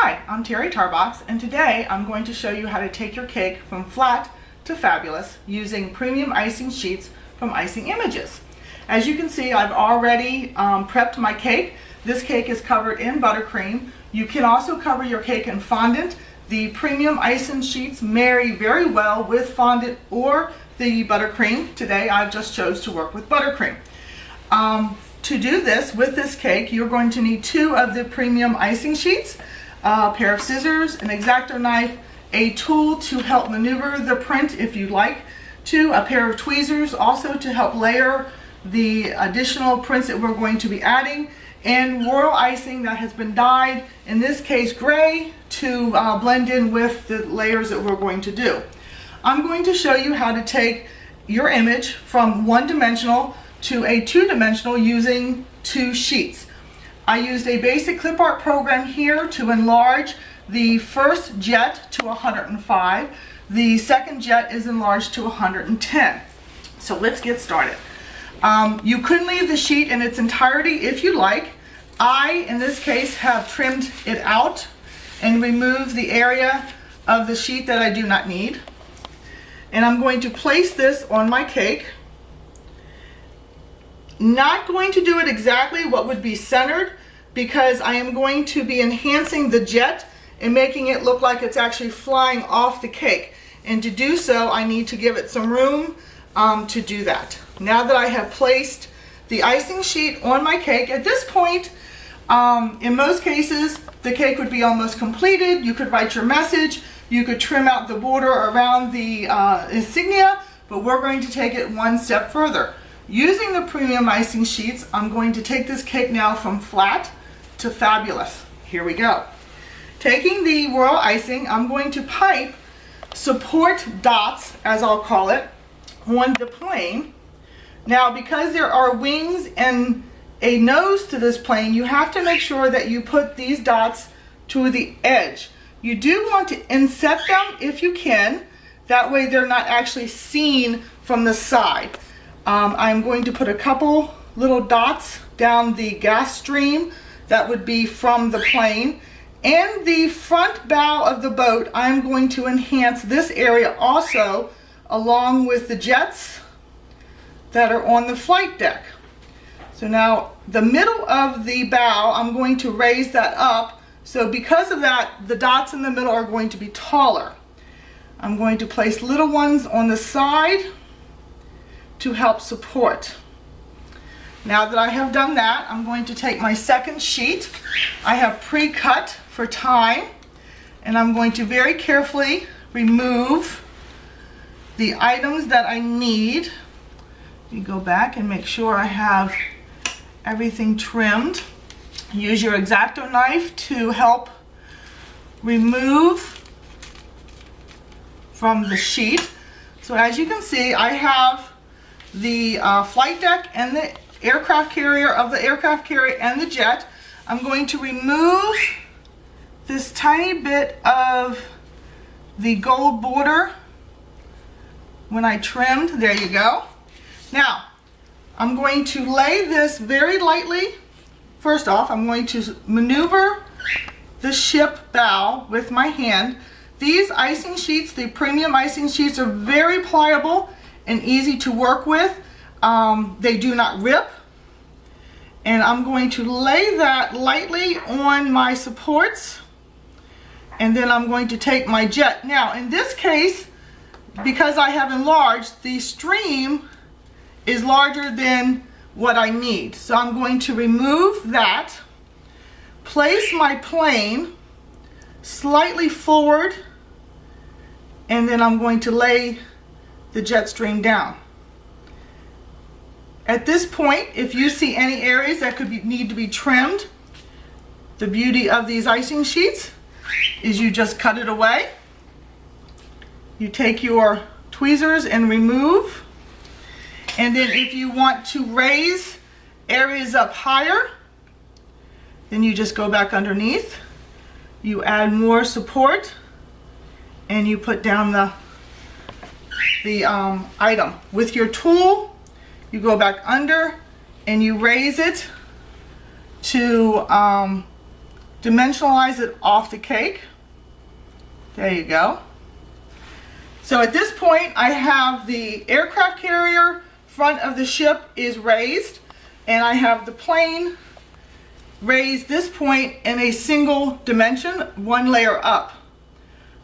Hi, I'm Terry Tarbox, and today I'm going to show you how to take your cake from flat to fabulous using Premium Icing Sheets from Icing Images. As you can see, I've already prepped my cake. This cake is covered in buttercream. You can also cover your cake in fondant. The Premium Icing Sheets marry very well with fondant or the buttercream. Today I just chose to work with buttercream. To do this with this cake, you're going to need 2 of the Premium Icing Sheets, a pair of scissors, an X-Acto knife, a tool to help maneuver the print if you like to, a pair of tweezers also to help layer the additional prints that we're going to be adding, and royal icing that has been dyed, in this case gray, to blend in with the layers that we're going to do. I'm going to show you how to take your image from one-dimensional to a 2-dimensional using 2 sheets. I used a basic clip art program here to enlarge the first jet to 105. The second jet is enlarged to 110. So let's get started. You could leave the sheet in its entirety if you like. I, in this case, have trimmed it out and removed the area of the sheet that I do not need. And I'm going to place this on my cake. Not going to do it exactly what would be centered, because I am going to be enhancing the jet and making it look like it's actually flying off the cake. And to do so, I need to give it some room to do that. Now that I have placed the icing sheet on my cake, at this point, in most cases, the cake would be almost completed. You could write your message. You could trim out the border around the insignia, but we're going to take it one step further. Using the Premium Icing Sheets, I'm going to take this cake now from flat to fabulous. Here we go. Taking the royal icing, I'm going to pipe support dots, as I'll call it, on the plane. Now, because there are wings and a nose to this plane, you have to make sure that you put these dots to the edge. You do want to inset them if you can. That way they're not actually seen from the side. I'm going to put a couple little dots down the gas stream that would be from the plane. And the front bow of the boat, I'm going to enhance this area also, along with the jets that are on the flight deck. So now the middle of the bow, I'm going to raise that up. So because of that, the dots in the middle are going to be taller. I'm going to place little ones on the side to help support. Now that I have done that, I'm going to take my second sheet. I have pre-cut for time, and I'm going to very carefully remove the items that I need. You go back and make sure I have everything trimmed. Use your X-Acto knife to help remove from the sheet. So as you can see, I have the flight deck and the aircraft carrier of the aircraft carrier and the jet. I'm going to remove this tiny bit of the gold border when I trimmed. There you go. Now, I'm going to lay this very lightly. First off, I'm going to maneuver the ship bow with my hand. These icing sheets, the Premium Icing Sheets, are very pliable and easy to work with. They do not rip. And I'm going to lay that lightly on my supports. And then I'm going to take my jet. Now, in this case, because I have enlarged, the stream is larger than what I need. So I'm going to remove that, place my plane slightly forward, and then I'm going to lay the jet stream down. At this point, if you see any areas that could need to be trimmed, the beauty of these icing sheets is you just cut it away. You take your tweezers and remove. And then if you want to raise areas up higher, then you just go back underneath. You add more support and you put down the item. With your tool, you go back under and you raise it to dimensionalize it off the cake. There you go. So at this point, I have the aircraft carrier front of the ship is raised, and I have the plane raised this point in a single dimension, one layer up.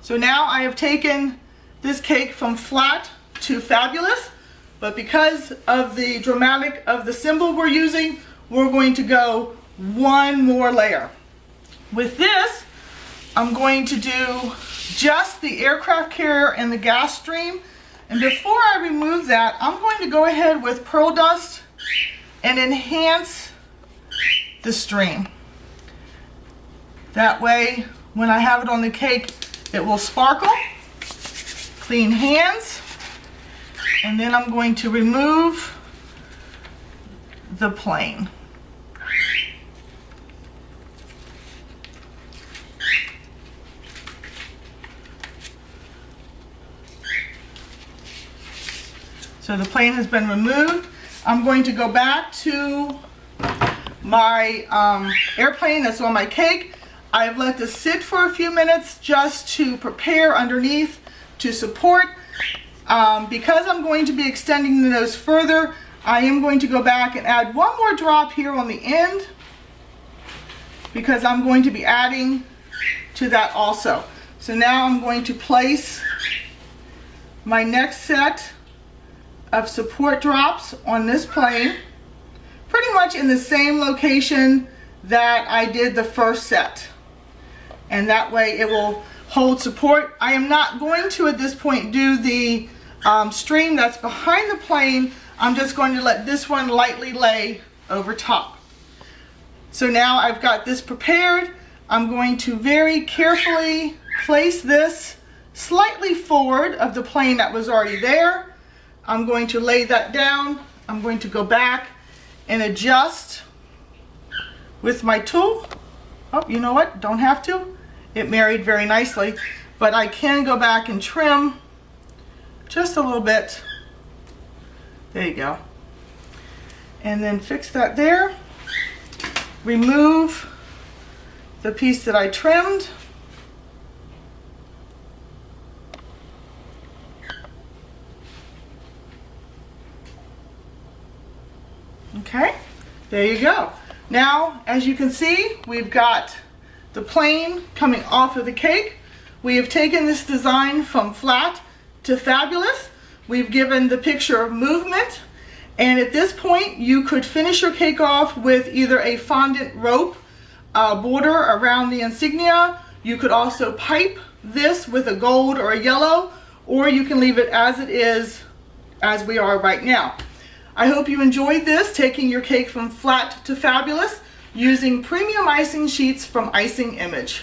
So now I have taken this cake from flat to fabulous, but because of the dramatic of the symbol we're using, we're going to go one more layer. With this, I'm going to do just the aircraft carrier and the gas stream. And before I remove that, I'm going to go ahead with pearl dust and enhance the stream. That way, when I have it on the cake, it will sparkle. Clean hands. And then I'm going to remove the plane. So the plane has been removed. I'm going to go back to my airplane that's on my cake. I've let this sit for a few minutes just to prepare underneath to support. Because I'm going to be extending the nose further, I am going to go back and add one more drop here on the end, because I'm going to be adding to that also. So now I'm going to place my next set of support drops on this plane, pretty much in the same location that I did the first set. And that way it will hold support. I am not going to at this point do the stream that's behind the plane. I'm just going to let this one lightly lay over top. So now I've got this prepared. I'm going to very carefully place this slightly forward of the plane that was already there. I'm going to lay that down. I'm going to go back and adjust with my tool. Oh, you know what? Don't have to. It married very nicely, but I can go back and trim just a little bit. There you go. And then fix that there. Remove the piece that I trimmed. Okay, there you go. Now, as you can see, we've got the plane coming off of the cake. We have taken this design from flat to fabulous. We've given the picture movement, and at this point you could finish your cake off with either a fondant rope border around the insignia. You could also pipe this with a gold or a yellow, or you can leave it as it is, as we are right now. I hope you enjoyed this, taking your cake from flat to fabulous using premium icing sheets from Icing Image.